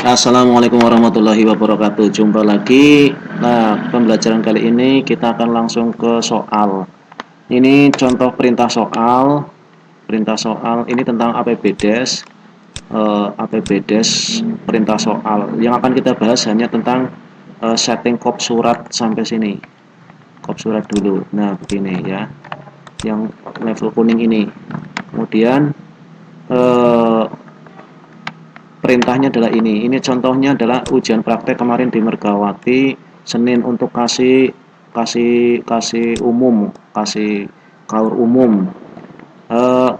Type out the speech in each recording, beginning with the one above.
Assalamualaikum warahmatullahi wabarakatuh. Jumpa lagi. Nah, pembelajaran kali ini kita akan langsung ke soal. Ini contoh perintah soal. Perintah soal ini tentang APBDes. APBDes perintah soal. Yang akan kita bahas hanya tentang setting kop surat sampai sini. Kop surat dulu. Nah, begini ya. Yang level kuning ini. Kemudian eh, perintahnya adalah ini. Ini contohnya adalah ujian praktek kemarin di Mergawati, Senin untuk kasih kasih kasih umum, kasih kaur umum. Eh,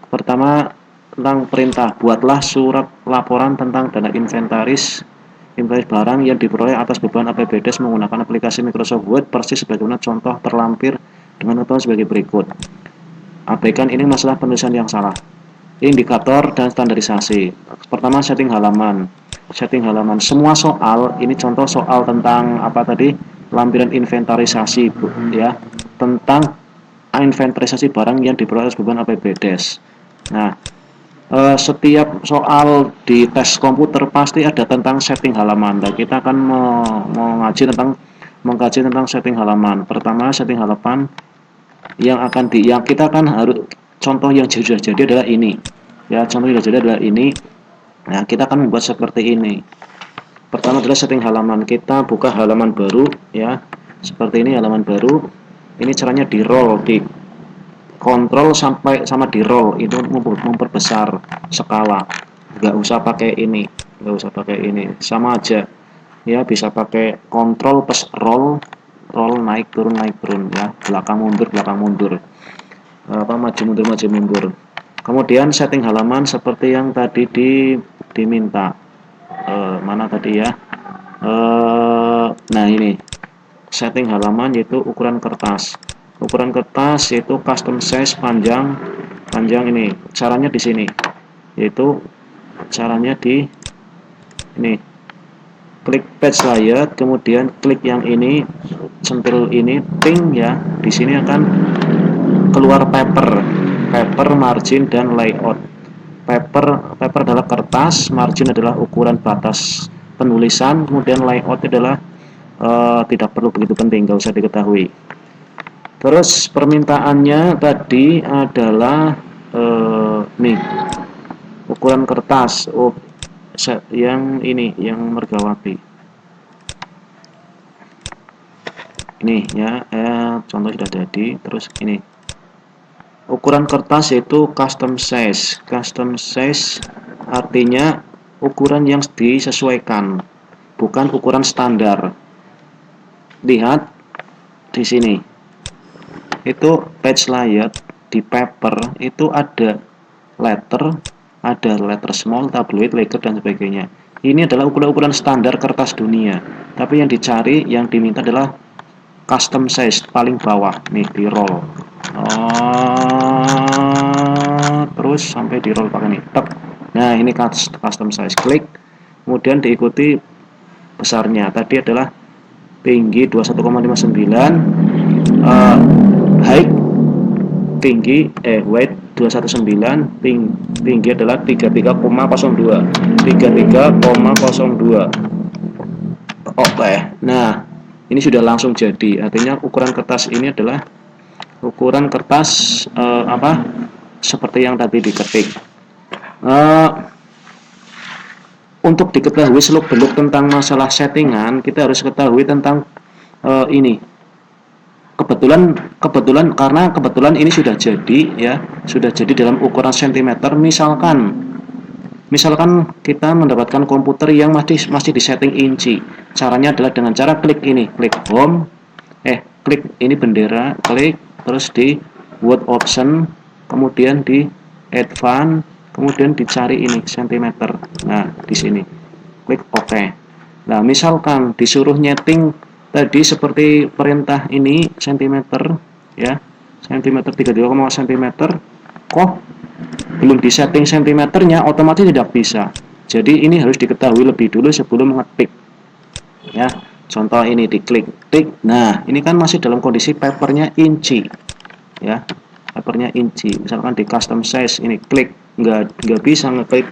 Pertama tentang perintah, buatlah surat laporan tentang dana inventaris barang yang diperoleh atas beban APBDes menggunakan aplikasi Microsoft Word persis sebagaimana contoh terlampir dengan ketentuan sebagai berikut. Abaikan ini masalah penulisan yang salah. Indikator dan standarisasi. Pertama, setting halaman. Setting halaman. Semua soal, ini contoh soal tentang apa tadi? Lampiran inventarisasi, Bu, ya. Tentang inventarisasi barang yang diperoleh atas beban APBDes. Nah, setiap soal di tes komputer pasti ada tentang setting halaman. Nah, kita akan mengkaji tentang setting halaman. Pertama, setting halaman yang kita kan harus contoh yang sudah jadi adalah ini. Ya, contoh yang jadi adalah ini. Nah, kita akan membuat seperti ini. Pertama adalah setting halaman. Kita buka halaman baru ya. Seperti ini halaman baru. Ini caranya di roll, di kontrol sampai sama di roll itu memperbesar skala. Nggak usah pakai ini, nggak usah pakai ini. Sama aja. Ya, bisa pakai kontrol plus roll, roll naik turun ya. Belakang mundur. Apa maju mundur. Kemudian setting halaman seperti yang tadi diminta. Mana tadi ya? Nah ini setting halaman yaitu ukuran kertas. Ukuran kertas yaitu custom size panjang ini. Caranya di sini. Yaitu caranya di ini. Klik page layout, kemudian klik yang ini, centil ini, ping ya. Di sini akan keluar paper, margin dan layout. Paper adalah kertas, margin adalah ukuran batas penulisan, kemudian layout adalah tidak perlu begitu penting, nggak usah diketahui. Terus permintaannya tadi adalah nih ukuran kertas, yang ini, yang Mergawati. Ini ya, contoh sudah jadi. Terus ini ukuran kertas yaitu custom size. Custom size artinya ukuran yang disesuaikan, bukan ukuran standar. Lihat di sini. Itu page layout di paper itu ada letter small, tabloid, letter dan sebagainya. Ini adalah ukuran-ukuran standar kertas dunia. Tapi yang dicari, yang diminta adalah custom size paling bawah nih di roll. Terus sampai di roll pakai nih. Nah, ini custom size. Klik. Kemudian diikuti besarnya. Tadi adalah tinggi 21,59, height tinggi weight 219, tinggi adalah 33,02. 33,02. Oke. Nah, ini sudah langsung jadi. Artinya ukuran kertas ini adalah ukuran kertas apa? Seperti yang tadi diketik. Untuk diketahui seluk-beluk tentang masalah settingan, kita harus ketahui tentang ini. Kebetulan karena kebetulan ini sudah jadi ya, sudah jadi dalam ukuran sentimeter. Misalkan kita mendapatkan komputer yang masih di setting inci. Caranya adalah dengan cara klik ini, klik home, klik ini bendera, klik terus di word option, kemudian di advance, kemudian dicari ini sentimeter. Nah, di sini klik OK. Nah, misalkan disuruh nyeting tadi seperti perintah ini sentimeter ya, sentimeter 32, sentimeter, kok belum disetting sentimeternya, otomatis tidak bisa. Jadi ini harus diketahui lebih dulu sebelum ngetik ya. Contoh ini diklik tik. Nah, ini kan masih dalam kondisi papernya inci ya, papernya inci. Misalkan di custom size ini klik, nggak bisa ngeklik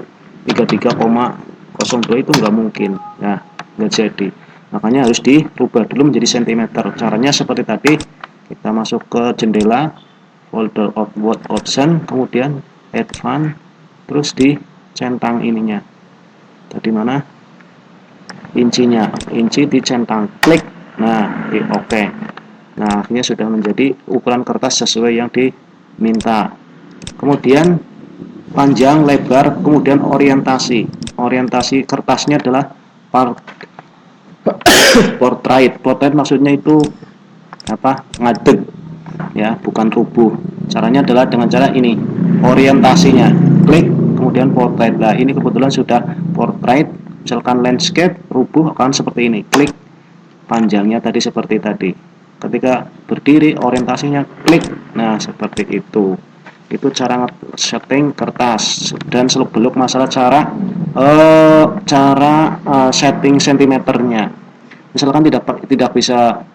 33,02 0,02 itu nggak mungkin. Nah, nggak jadi. Makanya harus dirubah dulu menjadi cm. Caranya seperti tadi, kita masuk ke jendela, folder of word option, kemudian advance, terus dicentang ininya. Tadi mana? Incinya, inci dicentang, klik. Nah, di oke. Nah, akhirnya sudah menjadi ukuran kertas sesuai yang diminta. Kemudian panjang, lebar, kemudian orientasi. Orientasi kertasnya adalah portrait. Portrait maksudnya itu apa? Ngadeg, ya, bukan rubuh. Caranya adalah dengan cara ini. Orientasinya, klik, kemudian portrait. Nah, ini kebetulan sudah portrait. Misalkan landscape, rubuh akan seperti ini. Klik, panjangnya tadi seperti tadi. Ketika berdiri, orientasinya klik. Nah, seperti itu. Itu cara setting kertas. Dan seluk-beluk masalah cara setting sentimeternya. Misalkan tidak bisa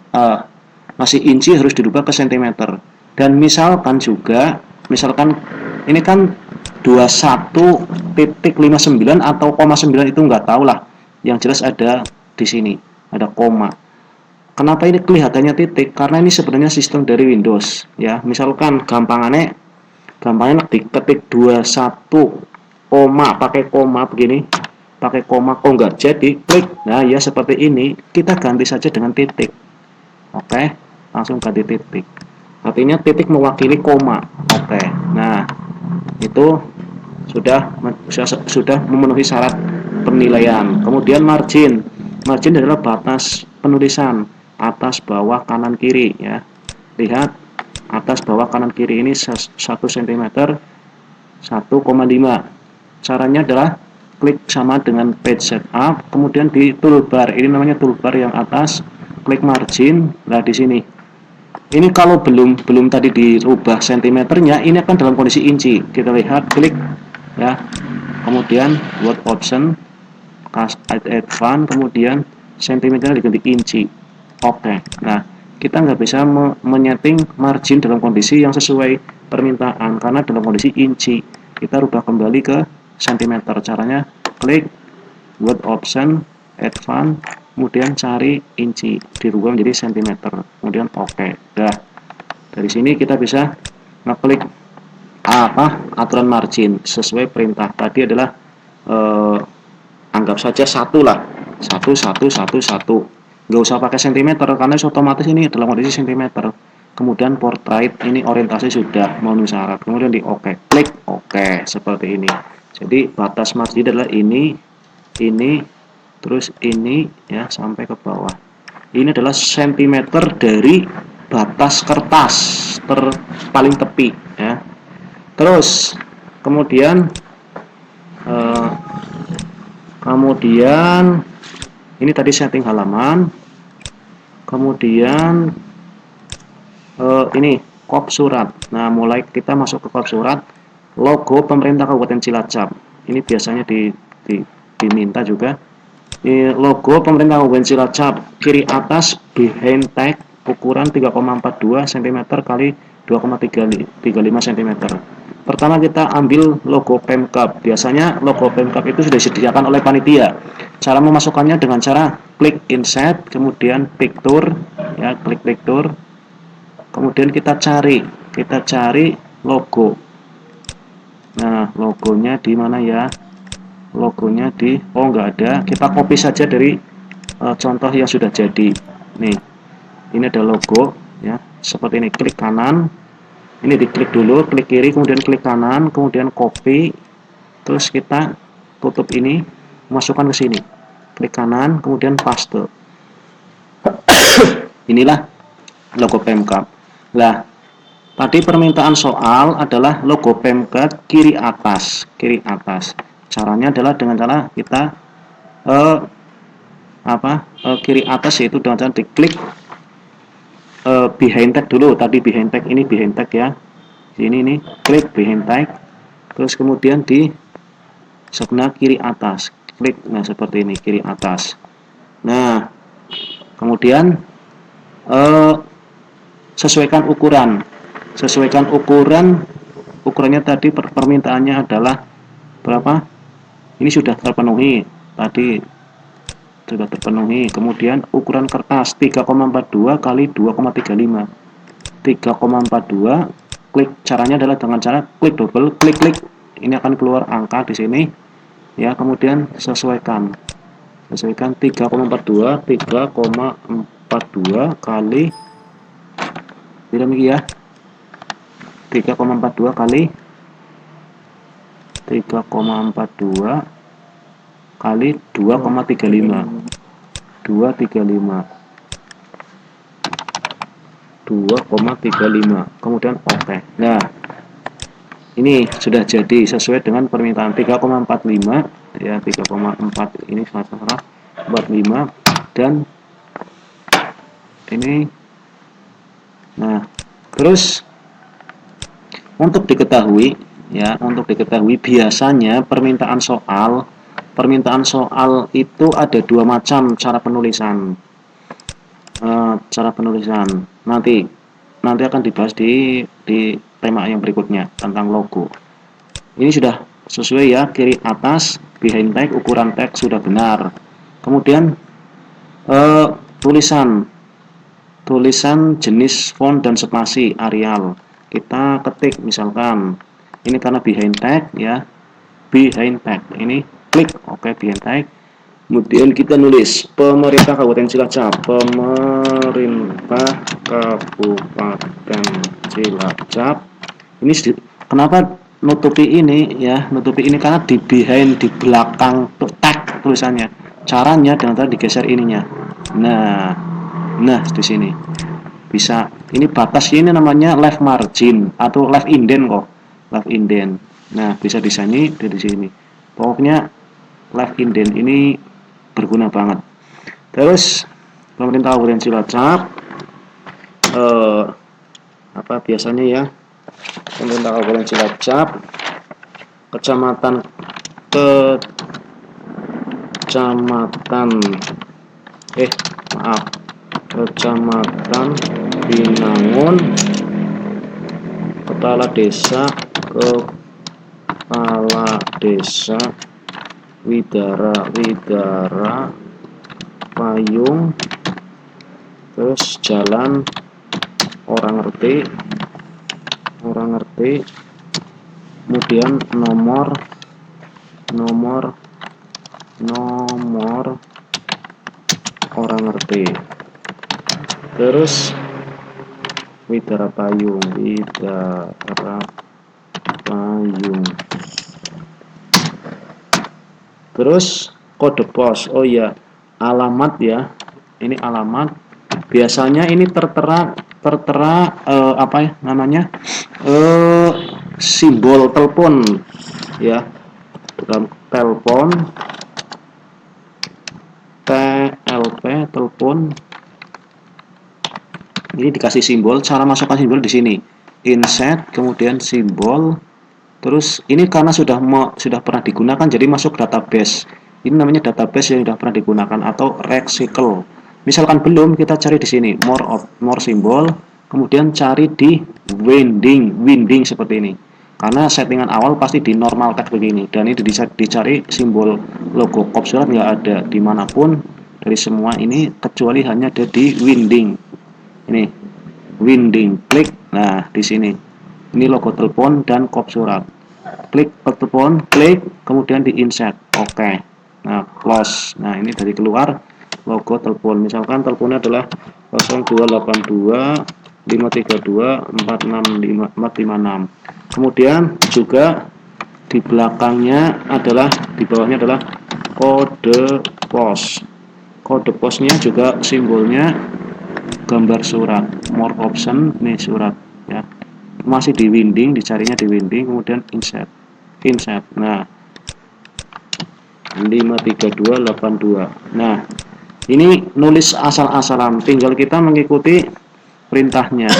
masih inci, harus dirubah ke sentimeter. Dan misalkan juga, misalkan ini kan 21.59 atau 0,9 itu nggak tahu lah. Yang jelas ada di sini, ada koma. Kenapa ini kelihatannya titik? Karena ini sebenarnya sistem dari Windows, ya. Misalkan gampangnya diketik 21 koma, pakai koma begini, pakai koma kok nggak jadi, klik. Nah, ya seperti ini, kita ganti saja dengan titik. Oke, langsung ganti titik. Artinya titik mewakili koma. Oke. Nah, itu sudah memenuhi syarat penilaian. Kemudian margin. Margin adalah batas penulisan, atas, bawah, kanan, kiri, ya. Lihat, atas, bawah, kanan, kiri ini 1 cm 1,5. Caranya adalah klik sama dengan page setup, kemudian di toolbar. Ini namanya toolbar yang atas, klik margin. Nah, di sini. Ini kalau belum tadi dirubah sentimeternya, ini akan dalam kondisi inci. Kita lihat, klik, ya. Kemudian word option, advance, kemudian sentimeternya diganti inci. Oke. Nah, kita nggak bisa menyeting margin dalam kondisi yang sesuai permintaan karena dalam kondisi inci. Kita rubah kembali ke sentimeter. Caranya klik word option, advance, kemudian cari inci, dirubah menjadi sentimeter, kemudian oke. Nah, dari sini kita bisa ngeklik aturan margin sesuai perintah tadi adalah anggap saja 1 lah, 1 nggak usah pakai sentimeter karena otomatis ini dalam kondisi sentimeter. Kemudian portrait ini orientasi sudah memenuhi syarat, kemudian di oke, klik oke, seperti ini. Jadi batas margin adalah ini, terus ini, ya, sampai ke bawah. Ini adalah sentimeter dari batas kertas paling tepi, ya. Terus kemudian ini tadi setting halaman. Kemudian ini kop surat. Nah, mulai kita masuk ke kop surat. Logo pemerintah Kabupaten Cilacap. Ini biasanya diminta juga. Ini logo pemerintah Kabupaten Cilacap, kiri atas behind tag, ukuran 3,42 cm kali 2,35 cm. Pertama kita ambil logo Pemkab. Biasanya logo Pemkab itu sudah disediakan oleh panitia. Cara memasukkannya dengan cara klik insert, kemudian picture, ya, klik picture. Kemudian kita cari logo. Nah, logonya di mana ya? Logonya nggak ada. Kita copy saja dari contoh yang sudah jadi. Nih, ini ada logo, ya, seperti ini. Klik kanan, ini diklik dulu, klik kiri, kemudian klik kanan, kemudian copy, terus kita tutup ini, masukkan ke sini. Klik kanan, kemudian paste. Inilah logo Pemkab. Nah, tadi permintaan soal adalah logo Pemkab kiri atas. Caranya adalah dengan cara kita kiri atas, yaitu dengan cara diklik behind tag dulu. Tadi behind tag, ini behind tag, ya. Ini klik behind tag, terus kemudian di sebelah kiri atas klik. Nah, seperti ini, kiri atas. Nah, kemudian sesuaikan ukurannya tadi permintaannya adalah berapa. Ini sudah terpenuhi, tadi sudah terpenuhi. Kemudian ukuran kertas 3,42 kali 2,35. 3,42, klik, caranya adalah dengan cara klik double, klik. Ini akan keluar angka di sini ya. Kemudian sesuaikan 3,42 kali ya 3,42 kali 2,35 2,35, kemudian oke. Nah, ini sudah jadi sesuai dengan permintaan 3,45 ya, 3,4 ini salah 45 dan ini. Nah, terus untuk diketahui biasanya permintaan soal itu ada dua macam cara penulisan. Nanti akan dibahas di tema yang berikutnya tentang logo. Ini sudah sesuai ya, kiri atas behind tag, ukuran tag sudah benar. Kemudian tulisan jenis font dan spasi Arial kita ketik, misalkan ini karena behind tag ya, ini klik oke, behind tag. Kemudian kita nulis Pemerintah Kabupaten Cilacap, Ini kenapa nutupi ini ya, karena di behind, di belakang tag tulisannya. Caranya dengan digeser ininya. Nah di sini bisa, ini batas ini namanya left margin atau left indent kok, left indent. Nah bisa di sini, dari sini. Pokoknya left indent ini berguna banget. Terus Pemerintah Kabupaten Cilacap apa biasanya ya, Pemerintah Kabupaten Cilacap, Kecamatan Binangun, Kepala Desa Widara Payung, terus jalan orang ngerti, kemudian nomor orang ngerti, terus Widara Payung, terus kode pos. Oh iya, alamat ya, ini alamat. Biasanya ini tertera apa ya namanya, simbol telepon ya, telepon, TLP, telepon. Ini dikasih simbol, cara masukkan simbol di sini, insert, kemudian simbol. Terus ini karena sudah pernah digunakan jadi masuk database. Ini namanya database yang sudah pernah digunakan atau recycle. Misalkan belum, kita cari di sini more simbol, kemudian cari di winding seperti ini. Karena settingan awal pasti di normal tag begini, dan ini dicari simbol logo Kopsurat nggak ada dimanapun dari semua ini, kecuali hanya ada di winding. Ini winding, klik. Nah di sini ini logo telepon dan Kopsurat. Klik telepon, klik, kemudian di insert. Oke. Nah, close. Nah, ini dari keluar logo telepon. Misalkan teleponnya adalah 0282 532 456. Kemudian juga di belakangnya adalah, di bawahnya adalah kode pos. Kode posnya juga simbolnya gambar surat, more option, nih surat ya. Masih di winding, dicarinya di winding, kemudian insert. Nah 53282. Nah ini nulis asal-asalan, tinggal kita mengikuti perintahnya.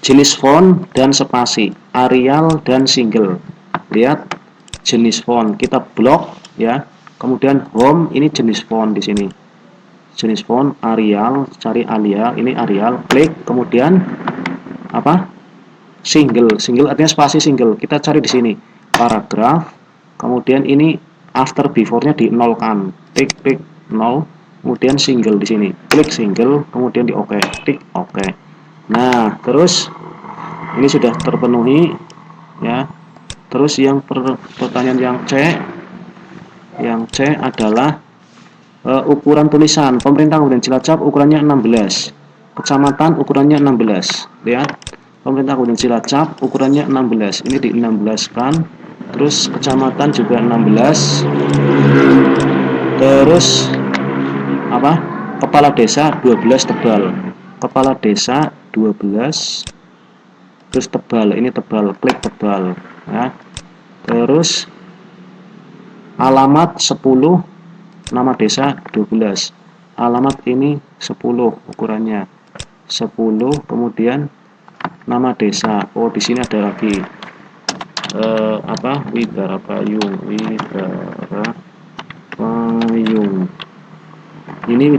Jenis font dan spasi, Arial dan single. Lihat jenis font, kita blok ya. Kemudian home, ini jenis font di sini. Jenis font Arial, cari Alia, ini Arial, klik, kemudian apa? Single artinya spasi single. Kita cari di sini paragraf, kemudian ini after before-nya di nolkan, klik 0, kemudian single di sini, klik single, kemudian di oke, klik oke. Nah, terus ini sudah terpenuhi ya. Terus yang pertanyaan yang C adalah ukuran tulisan. Pemerintah Kabupaten Cilacap ukurannya 16. Kecamatan ukurannya 16. Lihat. Pemerintah Kabupaten Cilacap ukurannya 16. Ini di 16 kan. Terus kecamatan juga 16. Terus apa? Kepala desa 12 tebal. Kepala desa 12. Terus tebal. Ini tebal. Klik tebal ya. Terus alamat 10, nama desa 12. Alamat ini 10 ukurannya. 10, kemudian nama desa. Oh, di sini ada lagi Widara Payung. Ini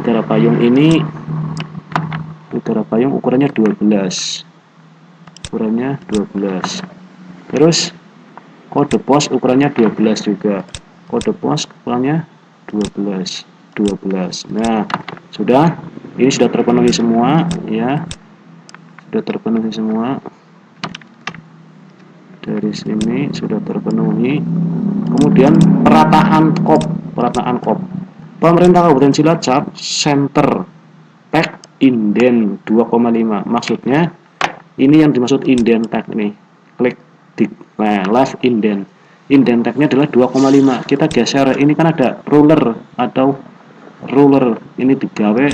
Widara Payung ukurannya 12. Ukurannya 12. Terus kode pos ukurannya 12 juga. Kode pos ukurannya 12. Nah, ini sudah terpenuhi semua ya. Sudah terpenuhi semua. Dari sini sudah terpenuhi. Kemudian perataan kop. Pemerintah Kabupaten Cilacap center tag inden 2,5. Maksudnya ini yang dimaksud inden tag ini. Klik di left inden. Inden tagnya adalah 2,5. Kita geser. Ini kan ada ruler ini digawe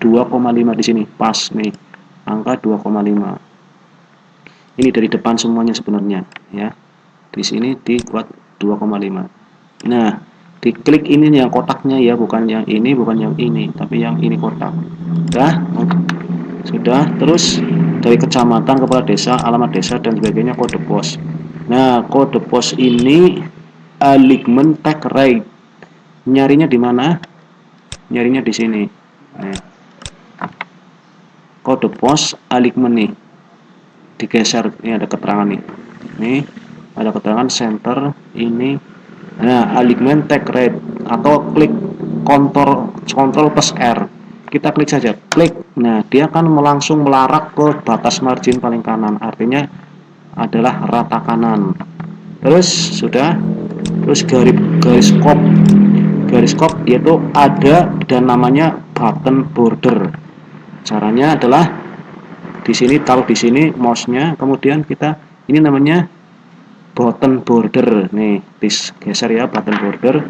2,5 di sini. Pas nih. Angka 2,5. Ini dari depan semuanya sebenarnya ya. Di sini dibuat 2,5. Nah, diklik ini yang kotaknya ya, bukan yang ini, tapi yang ini kotak. Sudah. Terus dari kecamatan, kepala desa, alamat desa dan sebagainya, kode pos. Nah, kode pos ini alignment tag right. Nyarinya di mana? Nyarinya di sini. Nah, kode pos alignment nih. Digeser, ini ada keterangan nih. Nih, ada keterangan center ini. Nah, alignment tag right atau klik kontrol plus R. Kita klik saja, klik. Nah, dia akan langsung melarak ke batas margin paling kanan. Artinya adalah rata kanan. Terus sudah. Terus garis kop yaitu ada dan namanya button border. Caranya adalah di sini, taruh di sini mouse-nya, kemudian kita ini namanya button border. Nih, geser ya button border.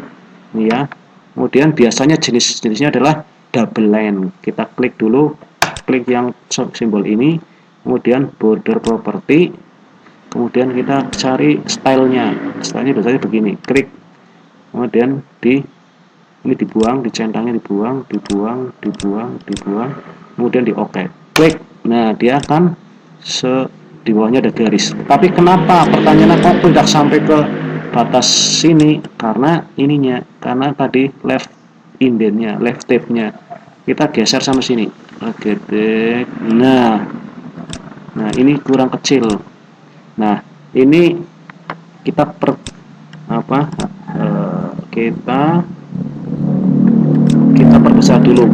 Nih ya. Kemudian biasanya jenisnya adalah double line. Kita klik dulu, klik yang simbol ini, kemudian border property, kemudian kita cari stylenya. Stylenya biasanya begini, klik, kemudian ini dibuang, dicentangnya dibuang, kemudian di OK, klik. Nah, dia akan di bawahnya ada garis. Tapi kenapa pertanyaannya kok tidak sampai ke batas sini? Karena tadi left indennya, left tab-nya kita geser sama sini. Oke, nah ini kurang kecil. Nah, ini kita kita perbesar dulu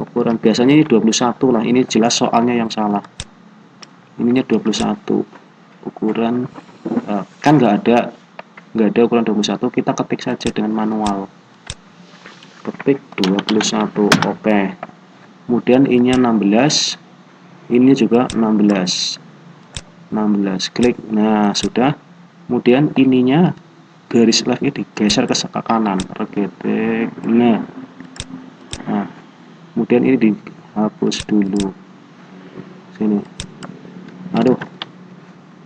ukuran biasanya ini 21 lah. Ini jelas soalnya yang salah. Ininya 21 ukuran kan nggak ada ukuran 21. Kita ketik saja dengan manual, ketik 21. Oke. Kemudian ininya 16, ini juga 16, klik. Nah, sudah. Kemudian ininya garis left ini digeser ke kanan, regetek. Nah, kemudian ini dihapus dulu sini. Aduh,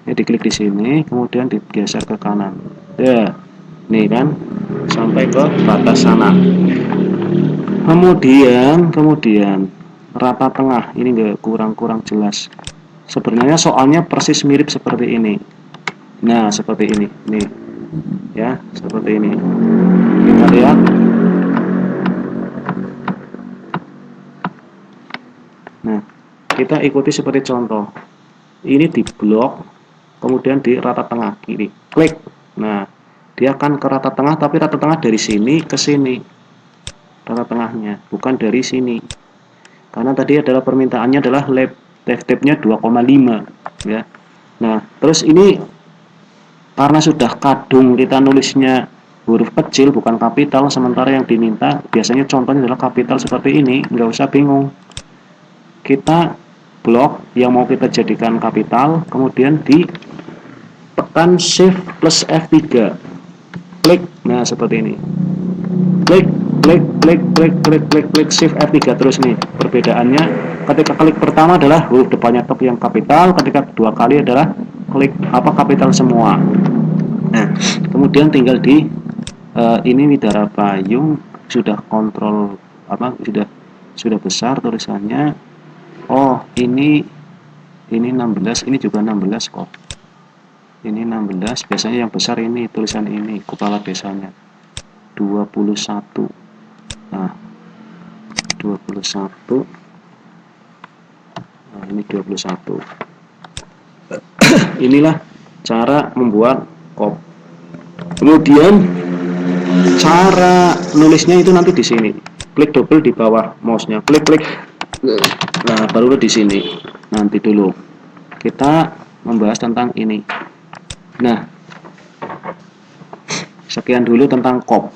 ini diklik di sini, kemudian digeser ke kanan. Ya, nih kan sampai ke batas sana. Kemudian rata tengah ini enggak, kurang jelas. Sebenarnya soalnya persis mirip seperti ini. Nah, seperti ini. Nih. Ya, seperti ini. Kita lihat. Nah, kita ikuti seperti contoh. Ini di blok, kemudian di rata tengah kiri. klik. Nah, dia akan ke rata tengah, tapi rata tengah dari sini ke sini, rata tengahnya bukan dari sini, karena tadi adalah permintaannya adalah left tab-nya 2,5 ya. Nah, terus ini karena sudah kadung kita nulisnya huruf kecil bukan kapital, sementara yang diminta biasanya contohnya adalah kapital seperti ini, nggak usah bingung. Kita blok yang mau kita jadikan kapital, kemudian ditekan Shift plus F3, klik. Nah, seperti ini. Klik, klik, klik, klik, klik, klik, klik, Shift F3 terus nih. Perbedaannya ketika klik pertama adalah huruf depannya tab yang kapital, ketika kedua kali adalah klik kapital semua. Nah, kemudian tinggal di ini Widara Payung sudah kontrol sudah besar tulisannya. Oh, ini 16, ini juga 16 kok. Ini 16, biasanya yang besar ini tulisan ini kepala desanya. 21. Nah, 21. Nah, ini 21. Inilah cara membuat kop. Kemudian cara nulisnya itu nanti di sini. Klik double di bawah mouse-nya. Klik klik. Nah, baru di sini. Nanti dulu kita membahas tentang ini. Nah, sekian dulu tentang kop.